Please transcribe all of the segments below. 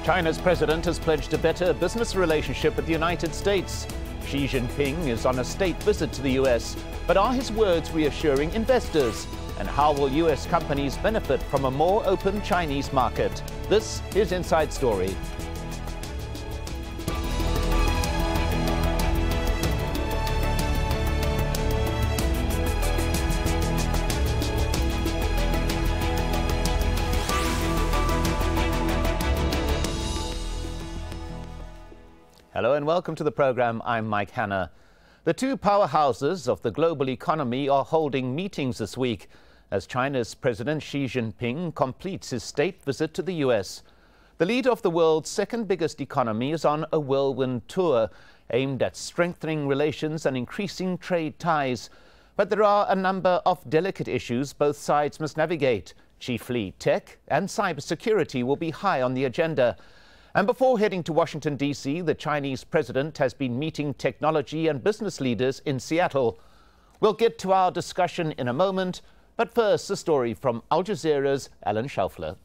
China's president has pledged a better business relationship with the United States. Xi Jinping is on a state visit to the US, but are his words reassuring investors? And how will US companies benefit from a more open Chinese market? This is Inside Story. Hello and welcome to the program. I'm Mike Hanna. The two powerhouses of the global economy are holding meetings this week as China's President Xi Jinping completes his state visit to the US. The leader of the world's second biggest economy is on a whirlwind tour aimed at strengthening relations and increasing trade ties. But there are a number of delicate issues both sides must navigate. Chiefly tech and cybersecurity will be high on the agenda. And before heading to Washington, D.C., the Chinese president has been meeting technology and business leaders in Seattle. We'll get to our discussion in a moment, but first, a story from Al Jazeera's Alan Schaufler.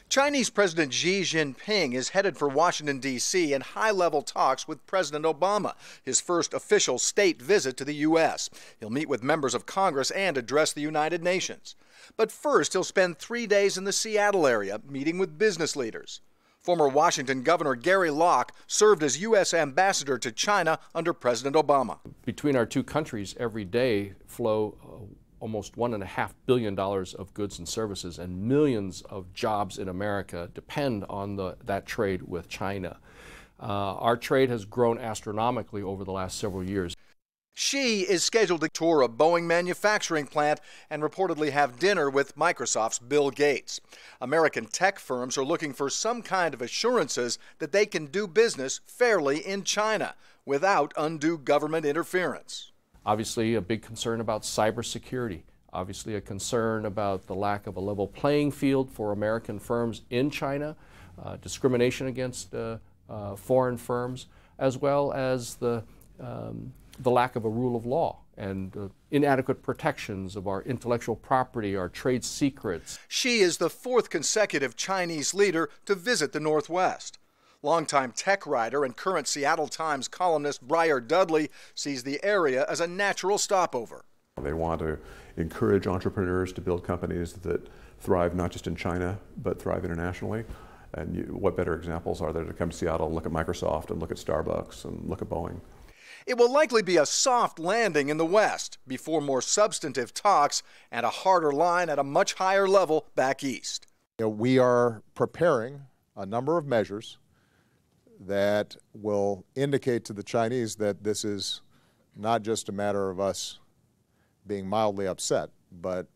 Chinese President Xi Jinping is headed for Washington, D.C. in high-level talks with President Obama, his first official state visit to the U.S. He'll meet with members of Congress and address the United Nations. But first, he'll spend 3 days in the Seattle area, meeting with business leaders. Former Washington Governor Gary Locke served as U.S. ambassador to China under President Obama. Between our two countries, every day flow almost $1.5 billion of goods and services, and millions of jobs in America depend on that trade with China. Our trade has grown astronomically over the last several years. Xi is scheduled to tour a Boeing manufacturing plant and reportedly have dinner with Microsoft's Bill Gates. American tech firms are looking for some kind of assurances that they can do business fairly in China without undue government interference. Obviously, a big concern about cybersecurity. Obviously, a concern about the lack of a level playing field for American firms in China, discrimination against foreign firms, as well as the lack of a rule of law and inadequate protections of our intellectual property, our trade secrets. Xi is the fourth consecutive Chinese leader to visit the Northwest. Longtime tech writer and current Seattle Times columnist Briar Dudley sees the area as a natural stopover. They want to encourage entrepreneurs to build companies that thrive not just in China, but thrive internationally. And what better examples are there to come to Seattle and look at Microsoft and look at Starbucks and look at Boeing? It will likely be a soft landing in the West before more substantive talks and a harder line at a much higher level back east. We are preparing a number of measures that will indicate to the Chinese that this is not just a matter of us being mildly upset, but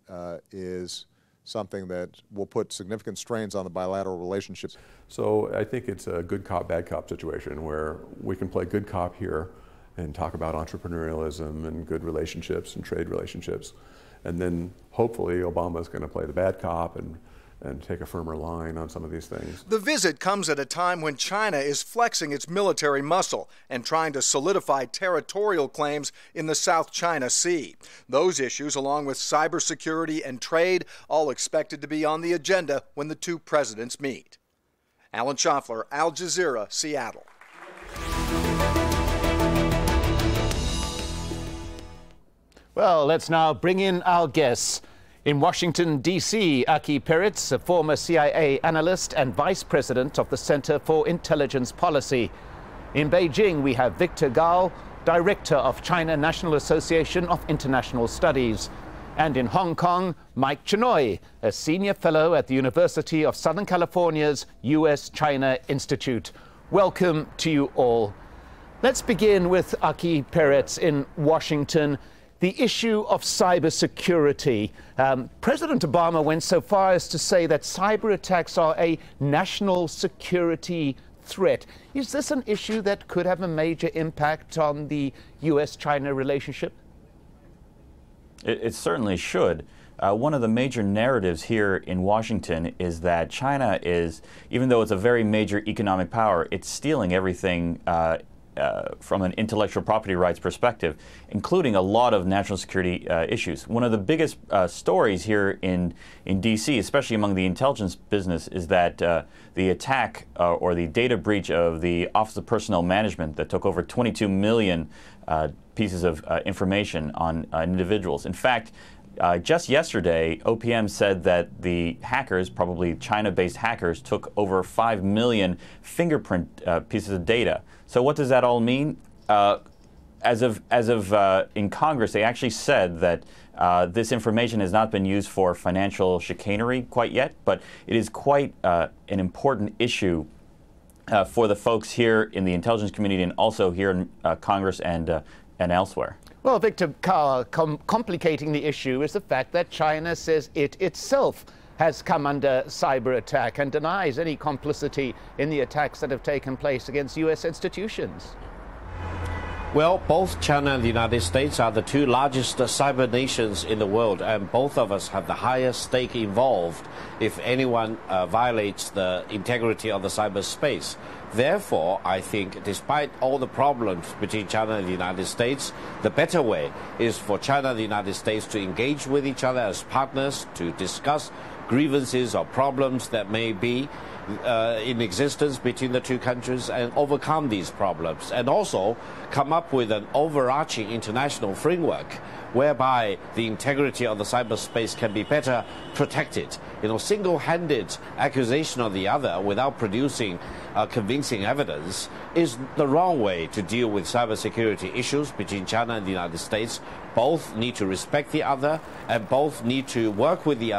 is something that will put significant strains on the bilateral relationships. So I think it's a good cop, bad cop situation where we can play good cop here and talk about entrepreneurialism and good relationships and trade relationships. And then hopefully Obama's going to play the bad cop and take a firmer line on some of these things. The visit comes at a time when China is flexing its military muscle and trying to solidify territorial claims in the South China Sea. Those issues, along with cybersecurity and trade, all expected to be on the agenda when the two presidents meet. Alan Schaufler, Al Jazeera, Seattle. Well, let's now bring in our guests. In Washington, D.C., Peritz, a former CIA analyst and vice president of the Center for Intelligence Policy. In Beijing, we have Victor Gao, director of China National Association of International Studies. And in Hong Kong, Mike Chinoy, a senior fellow at the University of Southern California's U.S.-China Institute. Welcome to you all. Let's begin with Peritz in Washington. The issue of cybersecurity. President Obama went so far as to say that cyber attacks are a national security threat. Is this an issue that could have a major impact on the U.S.-China relationship? It certainly should. One of the major narratives here in Washington is that China is, even though it's a very major economic power, it's stealing everything from an intellectual property rights perspective, including a lot of national security issues. One of the biggest stories here in D.C., especially among the intelligence business, is that the attack or the data breach of the Office of Personnel Management that took over 22 million pieces of information on individuals. In fact, just yesterday, OPM said that the hackers, probably China-based hackers, took over 5 million fingerprint pieces of data. So what does that all mean? As of in Congress, they actually said that this information has not been used for financial chicanery quite yet, but it is quite an important issue for the folks here in the intelligence community and also here in Congress and elsewhere. Well, Victor, complicating the issue is the fact that China says it itself has come under cyber attack and denies any complicity in the attacks that have taken place against U.S. institutions. Well, both China and the United States are the two largest cyber nations in the world, and both of us have the highest stake involved if anyone violates the integrity of the cyberspace. Therefore, I think despite all the problems between China and the United States, the better way is for China and the United States to engage with each other as partners to discuss grievances or problems that may be in existence between the two countries and overcome these problems, and also come up with an overarching international framework whereby the integrity of the cyberspace can be better protected. Single-handed accusation of the other without producing convincing evidence is the wrong way to deal with cybersecurity issues between China and the United States. Both need to respect the other, and both need to work with the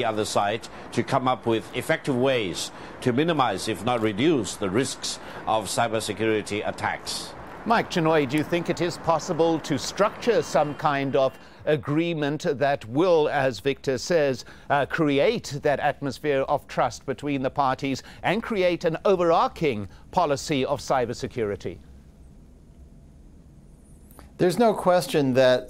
other side to come up with effective ways to minimize, if not reduce, the risks of cybersecurity attacks. Mike Chinoy, do you think it is possible to structure some kind of agreement that will, as Victor says, create that atmosphere of trust between the parties and create an overarching policy of cybersecurity? There's no question that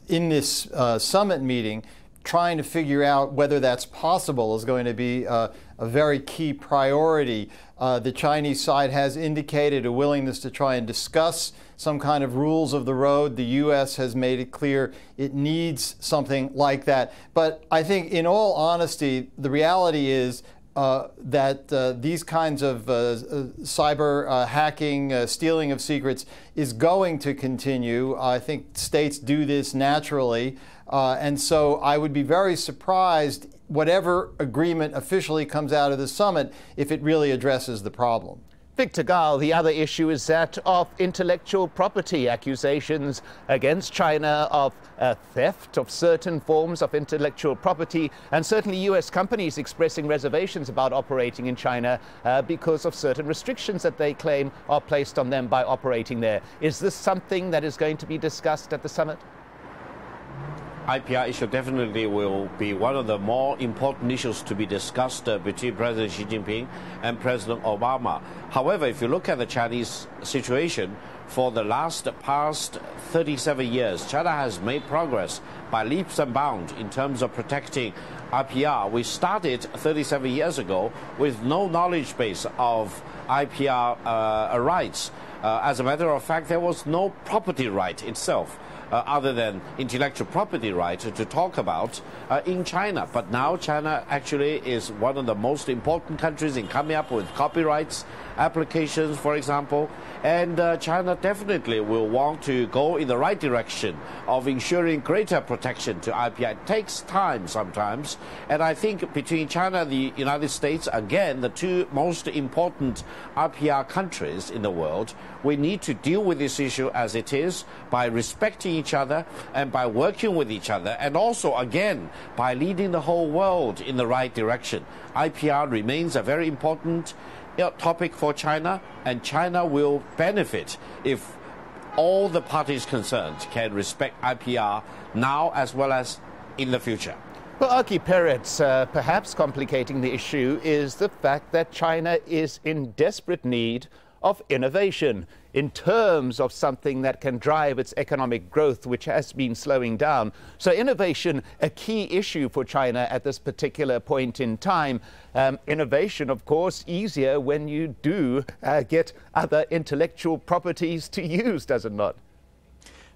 in this summit meeting, trying to figure out whether that's possible is going to be a very key priority. The Chinese side has indicated a willingness to try and discuss some kind of rules of the road. The U.S. has made it clear it needs something like that. But I think, in all honesty, the reality is that these kinds of cyber hacking, stealing of secrets is going to continue. I think states do this naturally. And so I would be very surprised, whatever agreement officially comes out of the summit, if it really addresses the problem. Victor Gall, the other issue is that of intellectual property accusations against China of theft of certain forms of intellectual property, and certainly U.S. companies expressing reservations about operating in China because of certain restrictions that they claim are placed on them by operating there. Is this something that is going to be discussed at the summit? IPR issue definitely will be one of the more important issues to be discussed between President Xi Jinping and President Obama. However, if you look at the Chinese situation, for the past 37 years, China has made progress by leaps and bounds in terms of protecting IPR. We started 37 years ago with no knowledge base of IPR rights. As a matter of fact, there was no property right itself. Other than intellectual property rights to talk about in China. But now China actually is one of the most important countries in coming up with copyrights applications, for example. And China definitely will want to go in the right direction of ensuring greater protection to IPR. It takes time sometimes. And I think between China and the United States, again, the two most important IPR countries in the world, we need to deal with this issue as it is by respecting each other and by working with each other, and also, again, by leading the whole world in the right direction. IPR remains a very important topic for China, and China will benefit if all the parties concerned can respect IPR now as well as in the future. Well, Peritz, perhaps complicating the issue is the fact that China is in desperate need of innovation in terms of something that can drive its economic growth, which has been slowing down. So innovation, a key issue for China at this particular point in time. Innovation, of course, easier when you do get other intellectual properties to use, does it not?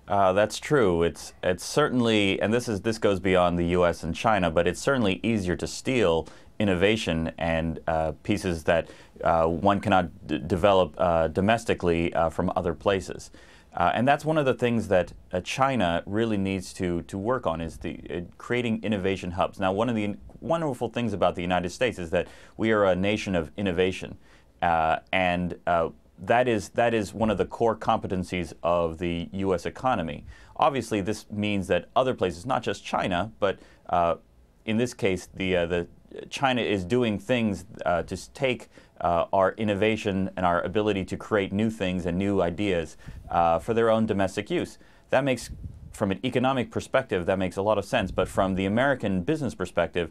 That's true. It's certainly, and this goes beyond the U.S. and China, but it's certainly easier to steal innovation and pieces that one cannot develop domestically from other places. And that's one of the things that China really needs to work on, is creating innovation hubs. Now, one of the wonderful things about the United States is that we are a nation of innovation, and that is one of the core competencies of the U.S. economy. Obviously, this means that other places, not just China, but in this case, the China is doing things to take our innovation and our ability to create new things and new ideas for their own domestic use. That makes, from an economic perspective, that makes a lot of sense. But from the American business perspective,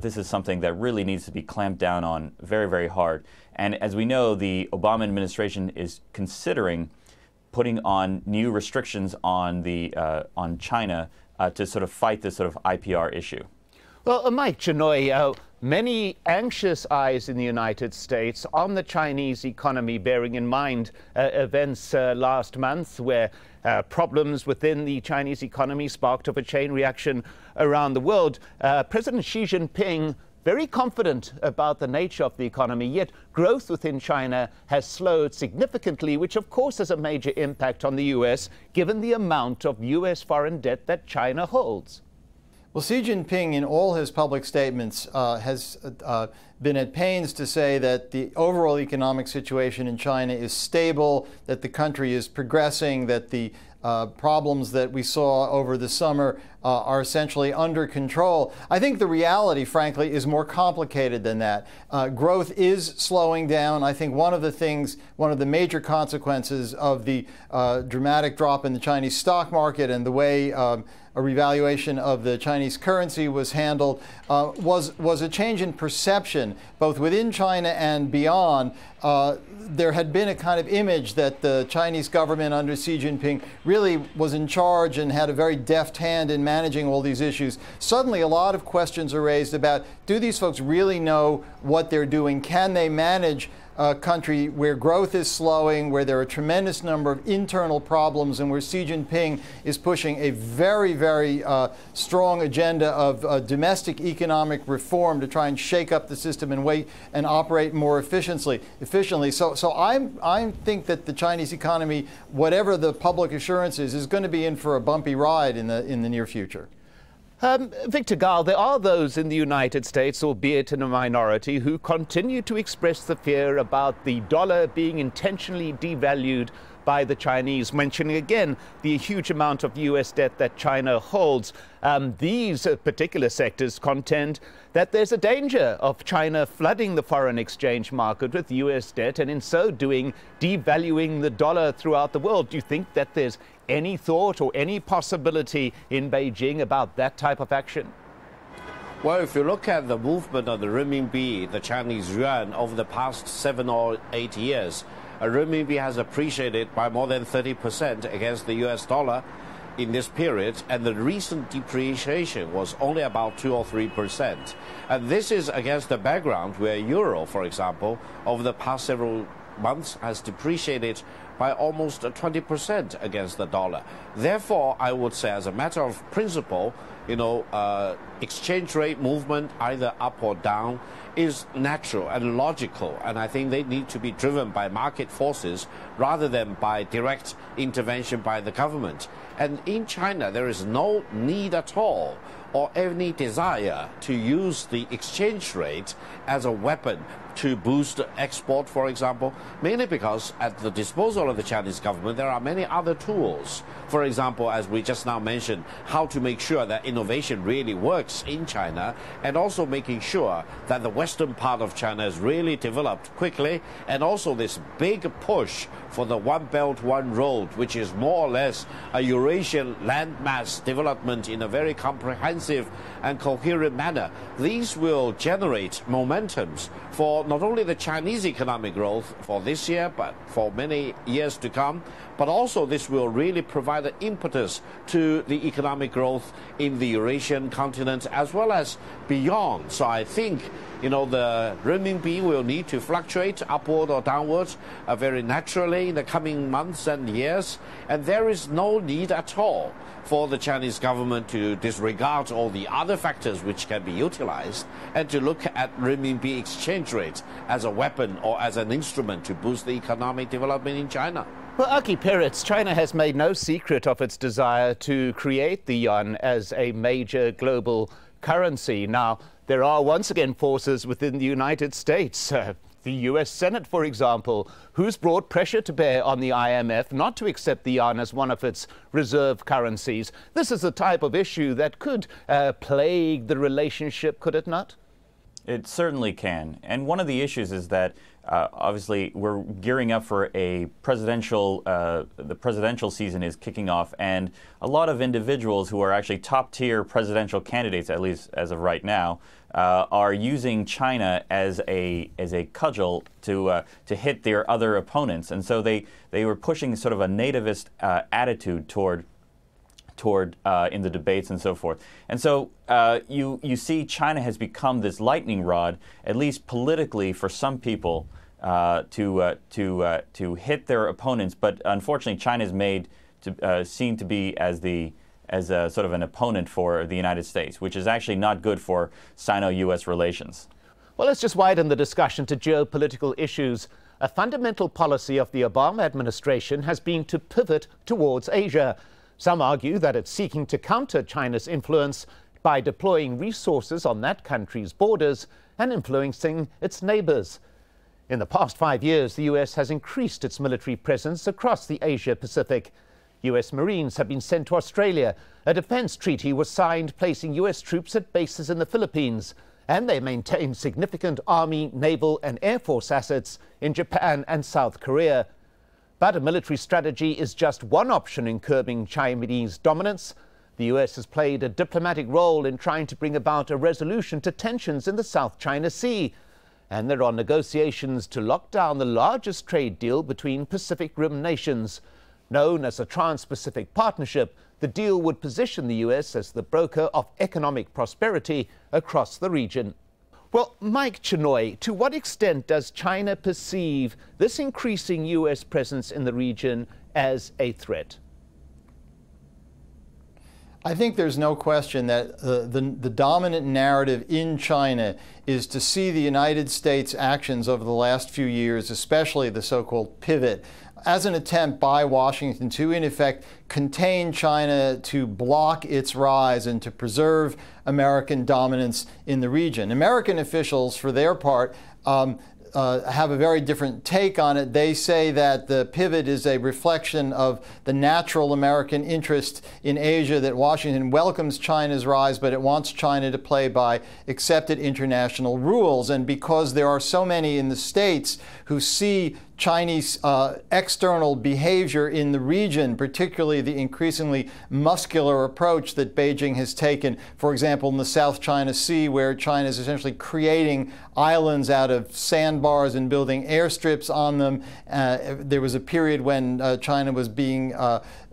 this is something that really needs to be clamped down on very, very hard. And as we know, the Obama administration is considering putting on new restrictions on China to sort of fight this sort of IPR issue. Well, Mike, Chinoy, many anxious eyes in the United States on the Chinese economy, bearing in mind events last month where problems within the Chinese economy sparked up a chain reaction around the world. President Xi Jinping, very confident about the nature of the economy, yet growth within China has slowed significantly, which of course has a major impact on the U.S., given the amount of U.S. foreign debt that China holds. Well, Xi Jinping, in all his public statements, has been at pains to say that the overall economic situation in China is stable, that the country is progressing, that the problems that we saw over the summer are essentially under control. I think the reality, frankly, is more complicated than that. Growth is slowing down. I think one of the major consequences of the dramatic drop in the Chinese stock market and the way a revaluation of the Chinese currency was handled was a change in perception, both within China and beyond. There had been a kind of image that the Chinese government under Xi Jinping really was in charge and had a very deft hand in managing all these issues. Suddenly, a lot of questions are raised about, do these folks really know what they're doing? Can they manage a country where growth is slowing, where there are a tremendous number of internal problems, and where Xi Jinping is pushing a very, very strong agenda of domestic economic reform to try and shake up the system and operate more efficiently. So I think that the Chinese economy, whatever the public assurances, is going to be in for a bumpy ride in the near future. Victor Gall, there are those in the United States, albeit in a minority, who continue to express the fear about the dollar being intentionally devalued by the Chinese, mentioning again the huge amount of U.S. debt that China holds. These particular sectors contend that there's a danger of China flooding the foreign exchange market with U.S. debt, and in so doing devaluing the dollar throughout the world. Do you think that there's any thought or any possibility in Beijing about that type of action? Well, if you look at the movement of the renminbi, the Chinese yuan, over the past 7 or 8 years, renminbi has appreciated by more than 30% against the US dollar in this period, and the recent depreciation was only about 2 or 3%. And this is against the background where euro, for example, over the past several months has depreciated by almost 20% against the dollar. Therefore, I would say, as a matter of principle, exchange rate movement, either up or down, is natural and logical, and I think they need to be driven by market forces rather than by direct intervention by the government. And in China, there is no need at all or any desire to use the exchange rate as a weapon to boost export, for example, mainly because at the disposal of the Chinese government, there are many other tools. For example, as we just now mentioned, how to make sure that innovation really works in China, and also making sure that the western part of China is really developed quickly, and also this big push for the One Belt, One Road, which is more or less a Eurasian landmass development in a very comprehensive and coherent manner. These will generate momentums for not only the Chinese economic growth for this year, but for many years to come, but also this will really provide an impetus to the economic growth in the Eurasian continent as well as beyond. So I think, you know, the renminbi will need to fluctuate upward or downwards very naturally in the coming months and years, and there is no need at all for the Chinese government to disregard all the other factors which can be utilized and to look at renminbi exchange rate as a weapon or as an instrument to boost the economic development in China. Well, Aki Peritz, China has made no secret of its desire to create the yuan as a major global currency. Now, there are once again forces within the United States, the US Senate, for example, who's brought pressure to bear on the IMF not to accept the yuan as one of its reserve currencies. This is the type of issue that could plague the relationship, could it not? It certainly can. And one of the issues is that obviously we're gearing up for a presidential, the presidential season is kicking off, and a lot of individuals who are actually top-tier presidential candidates, at least as of right now, are using China as a cudgel to hit their other opponents. And so they were pushing sort of a nativist attitude toward in the debates and so forth. And so you see China has become this lightning rod, at least politically for some people, to hit their opponents. But unfortunately, China is made to seen to be as a sort of an opponent for the United States, which is actually not good for Sino-U.S. relations. Well, let's just widen the discussion to geopolitical issues. A fundamental policy of the Obama administration has been to pivot towards Asia. Some argue that it's seeking to counter China's influence by deploying resources on that country's borders and influencing its neighbors. In the past 5 years, the U.S. has increased its military presence across the Asia-Pacific. U.S. Marines have been sent to Australia. A defense treaty was signed placing U.S. troops at bases in the Philippines. And they maintain significant Army, naval and Air Force assets in Japan and South Korea. But a military strategy is just one option in curbing Chinese dominance. The U.S. has played a diplomatic role in trying to bring about a resolution to tensions in the South China Sea. And there are negotiations to lock down the largest trade deal between Pacific Rim nations. Known as the Trans-Pacific Partnership, the deal would position the U.S. as the broker of economic prosperity across the region. Well, Mike Chinoy, to what extent does China perceive this increasing U.S. presence in the region as a threat? I think there's no question that the dominant narrative in China is to see the United States' actions over the last few years, especially the so-called pivot, as an attempt by Washington to, in effect, contain China, to block its rise and to preserve American dominance in the region. American officials, for their part, have a very different take on it. They say that the pivot is a reflection of the natural American interest in Asia, that Washington welcomes China's rise, but it wants China to play by accepted international rules. And because there are so many in the States who see Chinese external behavior in the region, particularly the increasingly muscular approach that Beijing has taken, for example, in the South China Sea, where China is essentially creating islands out of sandbars and building airstrips on them. There was a period when China was being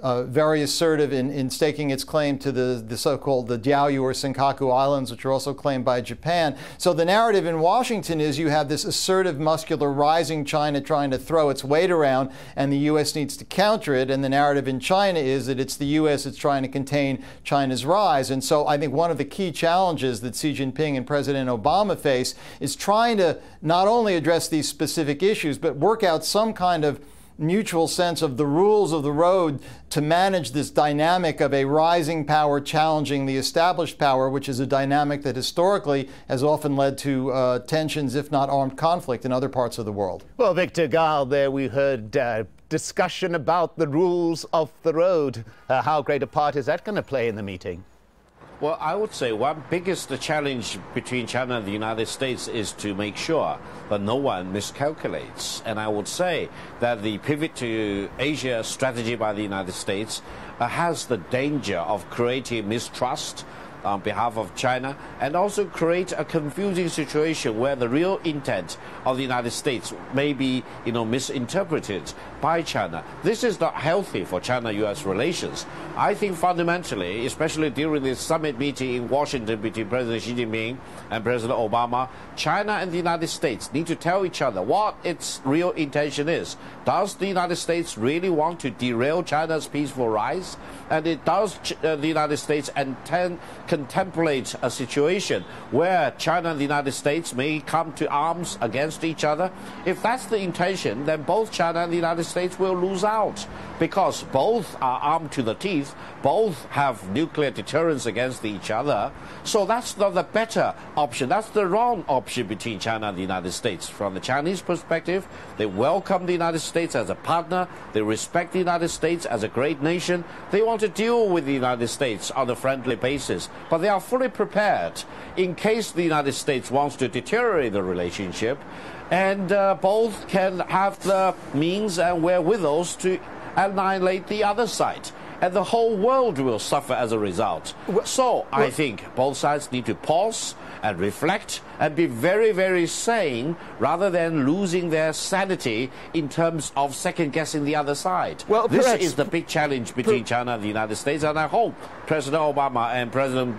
very assertive in staking its claim to the so-called the Diaoyu or Senkaku Islands, which are also claimed by Japan. So the narrative in Washington is you have this assertive, muscular, rising China trying to throw its weight around, and the U.S. needs to counter it. And the narrative in China is that it's the U.S. that's trying to contain China's rise. And so I think one of the key challenges that Xi Jinping and President Obama face is trying to not only address these specific issues, but work out some kind of mutual sense of the rules of the road to manage this dynamic of a rising power challenging the established power, which is a dynamic that historically has often led to tensions, if not armed conflict, in other parts of the world. Well, Victor Gall, there we heard discussion about the rules of the road. How great a part is that going to play in the meeting? Well, I would say one biggest challenge between China and the United States is to make sure that no one miscalculates. And I would say that the pivot to Asia strategy by the United States has the danger of creating mistrust on behalf of China, and also create a confusing situation where the real intent of the United States may be, misinterpreted by China. This is not healthy for China-U.S. relations. I think fundamentally, especially during this summit meeting in Washington between President Xi Jinping and President Obama, China and the United States need to tell each other what its real intention is. Does the United States really want to derail China's peaceful rise? And does the United States contemplate a situation where China and the United States may come to arms against each other? If that's the intention, then both China and the United States will lose out, because both are armed to the teeth, both have nuclear deterrence against each other. So that's not the better option. That's the wrong option between China and the United States. From the Chinese perspective, they welcome the United States as a partner. They respect the United States as a great nation. They want to deal with the United States on a friendly basis. But they are fully prepared in case the United States wants to deteriorate the relationship. And both can have the means and wherewithals to annihilate the other side. And the whole world will suffer as a result. So I think both sides need to pause and reflect and be very, very sane, rather than losing their sanity in terms of second-guessing the other side. Well, this is the big challenge between China and the United States, and I hope President Obama and President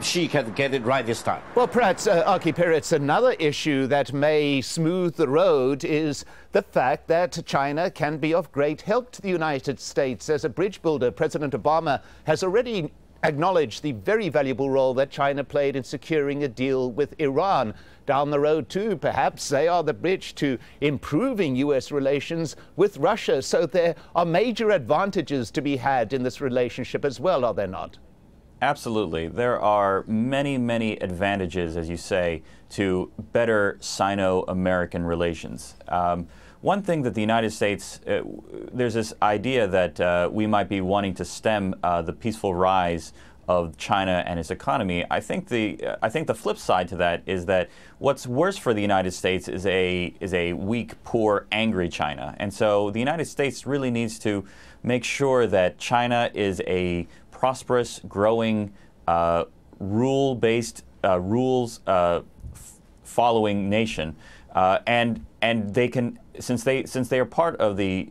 Xi can get it right this time. Well, perhaps, Peritz, another issue that may smooth the road is the fact that China can be of great help to the United States. As a bridge builder, President Obama has already acknowledged the very valuable role that China played in securing a deal with Iran. Down the road, too, perhaps they are the bridge to improving U.S. relations with Russia. So there are major advantages to be had in this relationship as well, are there not? Absolutely. There are many, many advantages, as you say, to better Sino-American relations. One thing that the United States, there's this idea that we might be wanting to stem the peaceful rise of China and its economy. I think the flip side to that is that what's worse for the United States is a weak, poor, angry China. And so the United States really needs to make sure that China is a prosperous, growing, rule-based, rules-following nation, and they can, since they are part of the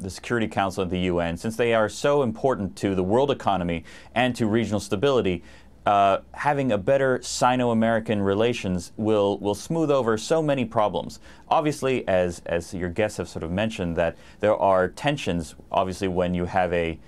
Security Council of the UN, since they are so important to the world economy and to regional stability, having a better Sino-American relations will smooth over so many problems. Obviously, as your guests have sort of mentioned, that there are tensions, obviously, when you have a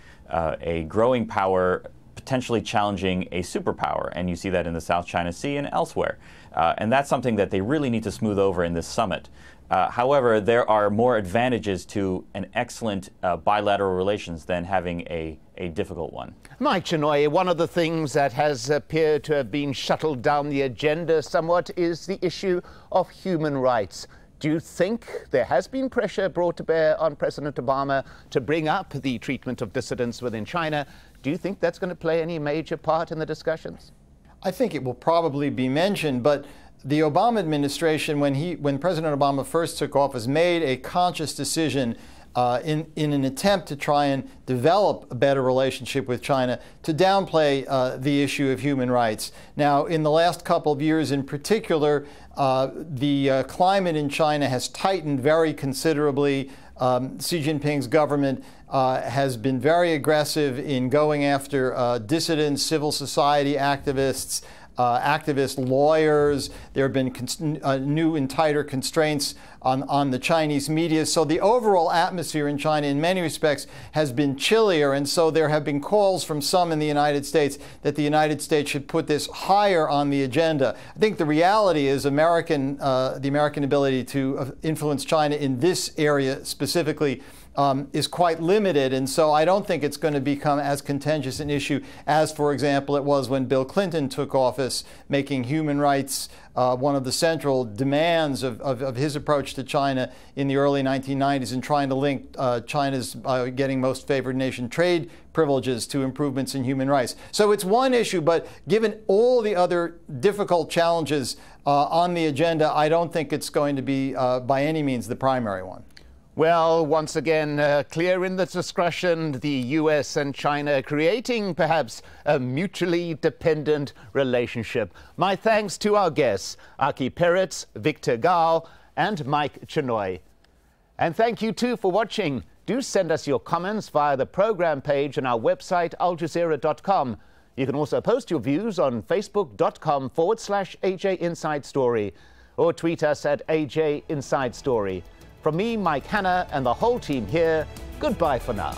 growing power potentially challenging a superpower, and you see that in the South China Sea and elsewhere. And that's something that they really need to smooth over in this summit. However, there are more advantages to an excellent bilateral relations than having a difficult one. Mike Chinoy, one of the things that has appeared to have been shuttled down the agenda somewhat is the issue of human rights. Do you think there has been pressure brought to bear on President Obama to bring up the treatment of dissidents within China? Do you think that's going to play any major part in the discussions? I think it will probably be mentioned, but the Obama administration, when President Obama first took office, made a conscious decision in an attempt to try and develop a better relationship with China to downplay the issue of human rights. Now, in the last couple of years in particular, the climate in China has tightened very considerably. Xi Jinping's government has been very aggressive in going after dissidents, civil society activists, activist lawyers. There have been new and tighter constraints on the Chinese media. So the overall atmosphere in China in many respects has been chillier. And so there have been calls from some in the United States that the United States should put this higher on the agenda. I think the reality is the American ability to influence China in this area specifically is quite limited, and so I don't think it's going to become as contentious an issue as, for example, it was when Bill Clinton took office, making human rights one of the central demands of his approach to China in the early 1990s, and trying to link China's getting most favored nation trade privileges to improvements in human rights. So it's one issue, but given all the other difficult challenges on the agenda, I don't think it's going to be by any means the primary one. Well, once again, clear in the discussion, the US and China creating perhaps a mutually dependent relationship. My thanks to our guests, Aki Peritz, Victor Gao, and Mike Chinoy. And thank you too for watching. Do send us your comments via the program page on our website, aljazeera.com. You can also post your views on facebook.com/AJ Inside Story or tweet us at AJ Inside Story. From me, Mike Hanna, and the whole team here, goodbye for now.